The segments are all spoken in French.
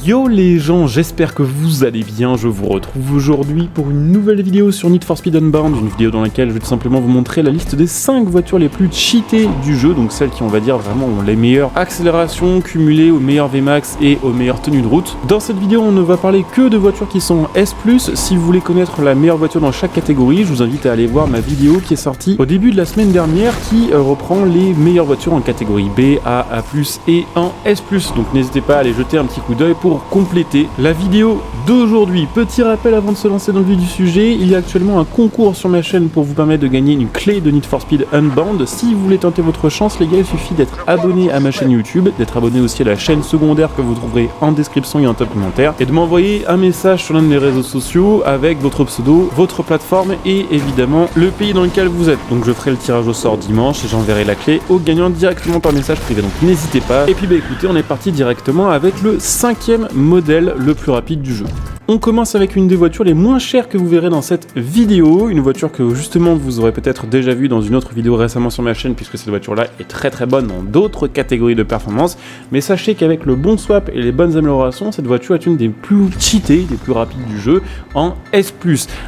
Yo les gens, j'espère que vous allez bien, je vous retrouve aujourd'hui pour une nouvelle vidéo sur Need for Speed Unbound, une vidéo dans laquelle je vais tout simplement vous montrer la liste des 5 voitures les plus cheatées du jeu, donc celles qui on va dire vraiment ont les meilleures accélérations cumulées au meilleur VMAX et aux meilleures tenues de route. Dans cette vidéo on ne va parler que de voitures qui sont S+, si vous voulez connaître la meilleure voiture dans chaque catégorie, je vous invite à aller voir ma vidéo qui est sortie au début de la semaine dernière qui reprend les meilleures voitures en catégorie B, A, A+, et en S+, donc n'hésitez pas à aller jeter un petit coup d'œil pour compléter la vidéo d'aujourd'hui. Petit rappel avant de se lancer dans le vif du sujet, il y a actuellement un concours sur ma chaîne pour vous permettre de gagner une clé de Need for Speed Unbound. Si vous voulez tenter votre chance les gars, il suffit d'être abonné à ma chaîne YouTube, d'être abonné aussi à la chaîne secondaire que vous trouverez en description et en top commentaire, et de m'envoyer un message sur l'un de mes réseaux sociaux avec votre pseudo, votre plateforme et évidemment le pays dans lequel vous êtes. Donc je ferai le tirage au sort dimanche et j'enverrai la clé au gagnant directement par message privé, donc n'hésitez pas. Et puis bah écoutez, on est parti directement avec le 5e modèle le plus rapide du jeu. On commence avec une des voitures les moins chères que vous verrez dans cette vidéo, une voiture que justement vous aurez peut-être déjà vue dans une autre vidéo récemment sur ma chaîne puisque cette voiture-là est très bonne dans d'autres catégories de performance, mais sachez qu'avec le bon swap et les bonnes améliorations, cette voiture est une des plus cheatées, des plus rapides du jeu en S+.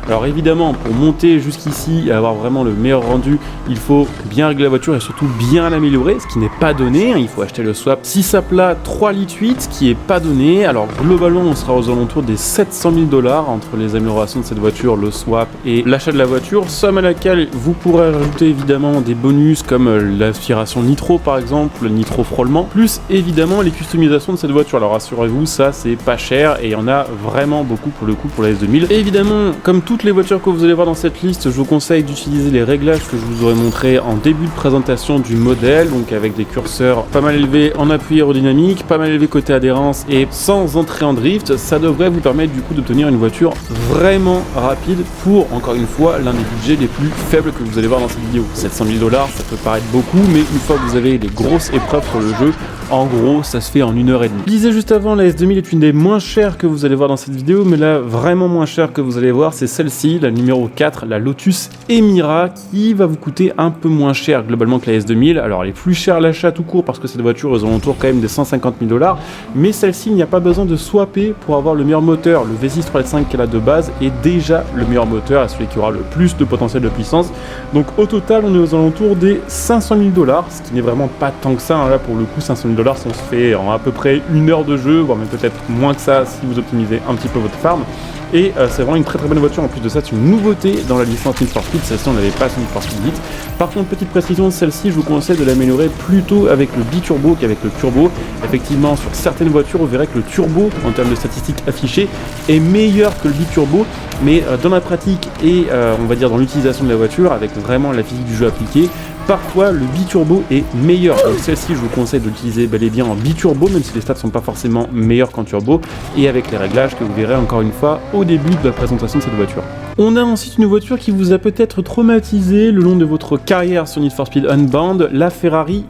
Alors évidemment, pour monter jusqu'ici et avoir vraiment le meilleur rendu, il faut bien régler la voiture et surtout bien l'améliorer, ce qui n'est pas donné, il faut acheter le swap 6 à plat 3,8 litres, ce qui est pas donné. Alors globalement, on sera aux alentours des 700 000 $ entre les améliorations de cette voiture, le swap et l'achat de la voiture, somme à laquelle vous pourrez rajouter évidemment des bonus comme l'aspiration nitro par exemple, le nitro frôlement, plus évidemment les customisations de cette voiture. Alors rassurez-vous, ça c'est pas cher et il y en a vraiment beaucoup pour le coup pour la S2000. Et évidemment, comme toutes les voitures que vous allez voir dans cette liste, je vous conseille d'utiliser les réglages que je vous aurais montré en début de présentation du modèle, donc avec des curseurs pas mal élevés en appui aérodynamique, pas mal élevés côté adhérence et sans entrer en drift. Ça devrait vous permettre du coup d'obtenir une voiture vraiment rapide pour, encore une fois, l'un des budgets les plus faibles que vous allez voir dans cette vidéo. 700 000 $, ça peut paraître beaucoup, mais une fois que vous avez des grosses épreuves sur le jeu, en gros, ça se fait en 1h30. Je disais juste avant, la S2000 est une des moins chères que vous allez voir dans cette vidéo, mais la vraiment moins chère que vous allez voir, c'est celle-ci, la numéro 4, la Lotus Emira, qui va vous coûter un peu moins cher globalement que la S2000. Alors elle est plus chère à l'achat tout court parce que cette voiture est aux alentours quand même des 150 000 $, mais celle-ci, il n'y a pas besoin de swapper pour avoir le meilleur moteur. Le V6 3.5 qu'elle a de base est déjà le meilleur moteur et celui qui aura le plus de potentiel de puissance. Donc au total, on est aux alentours des 500 000 $, ce qui n'est vraiment pas tant que ça, hein. Là pour le coup, 500 000 $, ça se fait en à peu près 1 heure de jeu, voire même peut-être moins que ça si vous optimisez un petit peu votre farm. Et c'est vraiment une très bonne voiture. En plus de ça, c'est une nouveauté dans la licence Need for Speed. Celle-ci, on n'avait pas sur Need for Speed Elite. Par contre, petite précision, celle-ci, je vous conseille de l'améliorer plutôt avec le biturbo qu'avec le turbo. Effectivement, sur certaines voitures, vous verrez que le turbo, en termes de statistiques affichées, est meilleur que le biturbo. Mais dans la pratique et on va dire dans l'utilisation de la voiture, avec vraiment la physique du jeu appliquée, parfois le biturbo est meilleur. Donc celle-ci, je vous conseille de l'utiliser bel et bien en biturbo, même si les stats sont pas forcément meilleurs qu'en turbo, et avec les réglages que vous verrez encore une fois au début de la présentation de cette voiture. On a ensuite une voiture qui vous a peut-être traumatisé le long de votre carrière sur Need for Speed Unbound, la Ferrari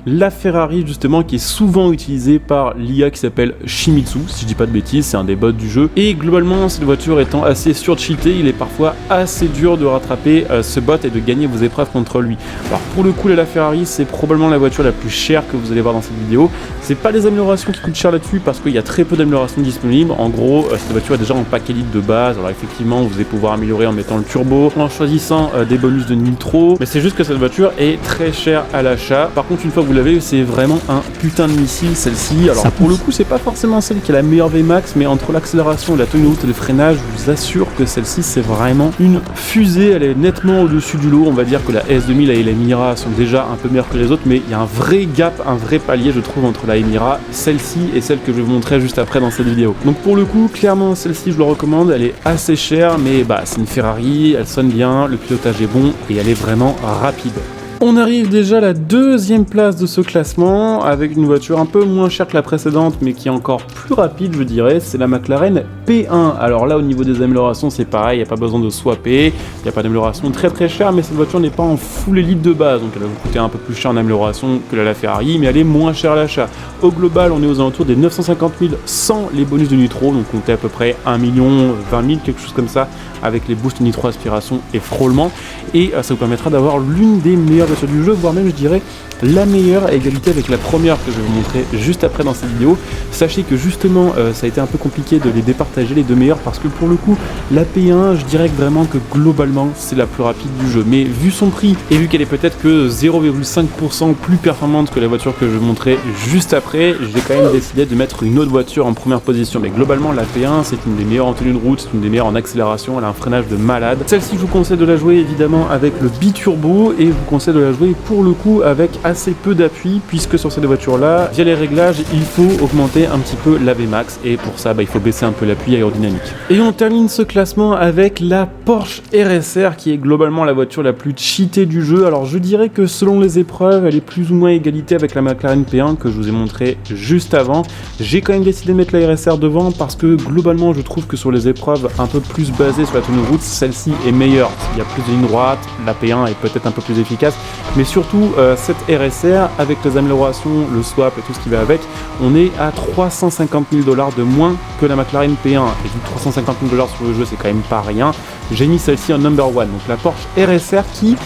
justement, qui est souvent utilisée par l'IA qui s'appelle Shimizu, si je dis pas de bêtises, c'est un des bots du jeu. Et globalement, cette voiture étant assez surcheatée, il est parfois assez dur de rattraper ce bot et de gagner vos épreuves contre lui. Alors pour le coup, la Ferrari, c'est probablement la voiture la plus chère que vous allez voir dans cette vidéo. C'est pas des améliorations qui coûtent cher là-dessus parce qu'il y a très peu d'améliorations disponibles. En gros, cette voiture est déjà en pack élite de base. Alors effectivement, vous allez pouvoir améliorer en mettant le turbo, en choisissant des bonus de nitro, mais c'est juste que cette voiture est très chère à l'achat. Par contre, une fois que vous l'avez, c'est vraiment un putain de missile, celle-ci. Alors pour le coup, c'est pas forcément celle qui a la meilleure VMAX, mais entre l'accélération, la tenue de route et le freinage, je vous assure que celle-ci, c'est vraiment une fusée. Elle est nettement au-dessus du lot. On va dire que la S2000 et la Emira sont déjà un peu meilleures que les autres, mais il y a un vrai gap, un vrai palier, je trouve, entre la Emira, celle-ci et celle que je vais vous montrer juste après dans cette vidéo. Donc pour le coup, clairement, celle-ci, je le recommande. Elle est assez chère, mais bah, c'est une Ferrari. Elle sonne bien, le pilotage est bon et elle est vraiment rapide. On arrive déjà à la 2e place de ce classement avec une voiture un peu moins chère que la précédente mais qui est encore plus rapide, je dirais, c'est la McLaren P1. Alors là, au niveau des améliorations, c'est pareil, il n'y a pas besoin de swapper, il n'y a pas d'amélioration très chère, mais cette voiture n'est pas en full élite de base, donc elle va vous coûter un peu plus cher en amélioration que la Ferrari, mais elle est moins chère à l'achat. Au global, on est aux alentours des 950 000 sans les bonus de nitro, donc comptez à peu près 1 million 20 000, quelque chose comme ça, avec les boosts nitro aspiration et frôlement, et ça vous permettra d'avoir l'une des meilleures voitures du jeu, voire même je dirais la meilleure à égalité avec la première que je vais vous montrer juste après dans cette vidéo. Sachez que justement ça a été un peu compliqué de les départager les deux meilleures parce que pour le coup la P1 je dirais que vraiment que globalement c'est la plus rapide du jeu, mais vu son prix et vu qu'elle est peut-être que 0,5% plus performante que la voiture que je vais vous montrer juste après, j'ai quand même décidé de mettre une autre voiture en première position. Mais globalement la P1 c'est une des meilleures en tenue de route, c'est une des meilleures en accélération, elle a un freinage de malade. Celle-ci je vous conseille de la jouer évidemment avec le biturbo et je vous conseille de la jouer pour le coup avec assez peu d'appui, puisque sur ces deux voitures là via les réglages il faut augmenter un petit peu la Vmax et pour ça il faut baisser un peu l'appui aérodynamique. Et on termine ce classement avec la Porsche RSR qui est globalement la voiture la plus cheatée du jeu. Alors je dirais que selon les épreuves elle est plus ou moins égalité avec la McLaren P1 que je vous ai montré juste avant. J'ai quand même décidé de mettre la RSR devant parce que globalement je trouve que sur les épreuves un peu plus basées sur la tenue de route, celle-ci est meilleure. Il y a plus de lignes droites, la P1 est peut-être un peu plus efficace, mais surtout cette RSR avec les améliorations, le swap et tout ce qui va avec, on est à 350 000 $ de moins que la McLaren P1. Et vu que 350 000 $ sur le jeu c'est quand même pas rien, j'ai mis celle-ci en number one, donc la Porsche RSR qui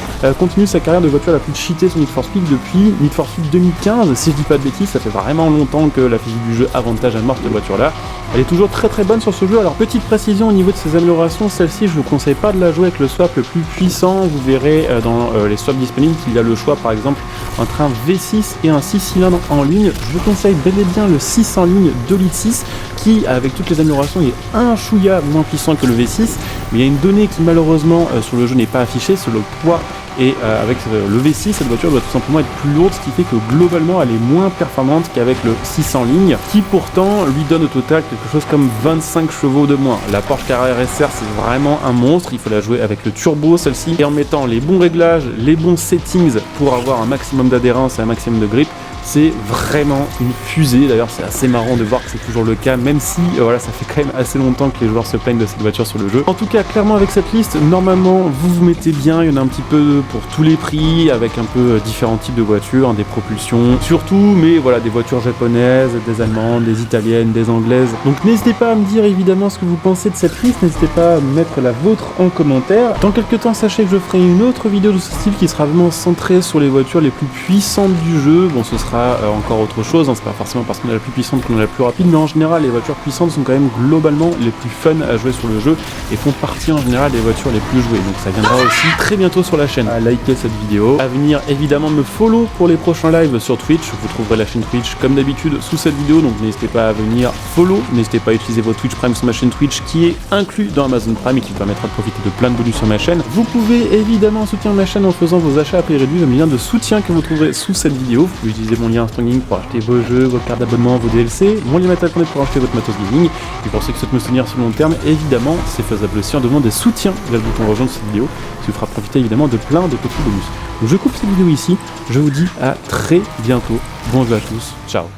continue sa carrière de voiture la plus cheatée sur Need for Speed depuis Need for Speed 2015. Si je dis pas de bêtises, ça fait vraiment longtemps que la physique du jeu avantage à mort cette voiture là. Elle est toujours très bonne sur ce jeu. Alors petite précision au niveau de ses améliorations, celle-ci je vous conseille pas de la jouer avec le swap le plus puissant. Vous verrez dans les swaps disponibles qu'il y a le choix par exemple entre un V6 et un 6 cylindres en ligne. Je vous conseille bel et bien le 6 en ligne 2,6 litres qui avec toutes les améliorations est un chouïa moins puissant que le V6, mais il y a une donnée qui malheureusement sur le jeu n'est pas affichée, c'est le poids. Et avec le V6, cette voiture doit tout simplement être plus lourde, ce qui fait que globalement elle est moins performante qu'avec le 6 en ligne, qui pourtant lui donne au total quelque chose comme 25 chevaux de moins. La Porsche Carrera RSR c'est vraiment un monstre, il faut la jouer avec le turbo celle-ci, et en mettant les bons réglages, les bons settings pour avoir un maximum d'adhérence et un maximum de grip. C'est vraiment une fusée, d'ailleurs c'est assez marrant de voir que c'est toujours le cas, même si voilà, ça fait quand même assez longtemps que les joueurs se plaignent de cette voiture sur le jeu. En tout cas, clairement avec cette liste, normalement vous vous mettez bien, il y en a un petit peu pour tous les prix, avec un peu différents types de voitures, des propulsions surtout, mais voilà, des voitures japonaises, des allemandes, des italiennes, des anglaises. Donc n'hésitez pas à me dire évidemment ce que vous pensez de cette liste, n'hésitez pas à mettre la vôtre en commentaire. Dans quelques temps, sachez que je ferai une autre vidéo de ce style qui sera vraiment centrée sur les voitures les plus puissantes du jeu. Bon, ce sera encore autre chose, hein. C'est pas forcément parce qu'on est la plus puissante qu'on est la plus rapide, mais en général les voitures puissantes sont quand même globalement les plus fun à jouer sur le jeu et font partie en général des voitures les plus jouées, donc ça viendra aussi très bientôt sur la chaîne. À liker cette vidéo, à venir évidemment me follow pour les prochains lives sur Twitch, vous trouverez la chaîne Twitch comme d'habitude sous cette vidéo, donc n'hésitez pas à venir follow, n'hésitez pas à utiliser votre Twitch Prime sur ma chaîne Twitch qui est inclus dans Amazon Prime et qui vous permettra de profiter de plein de bonus sur ma chaîne. Vous pouvez évidemment soutenir ma chaîne en faisant vos achats à prix réduit, le lien de soutien que vous trouverez sous cette vidéo. Vous pouvez utiliser mon lien Stronging pour acheter vos jeux, vos cartes d'abonnement, vos DLC, mon lien Internet pour acheter votre matos gaming. Et pour ceux qui souhaitent me soutenir sur le long terme, évidemment, c'est faisable aussi en demandant des soutiens via le bouton rejoindre cette vidéo, ce qui vous fera profiter évidemment de plein de petits bonus. Donc je coupe cette vidéo ici, je vous dis à très bientôt. Bon jeu à tous, ciao.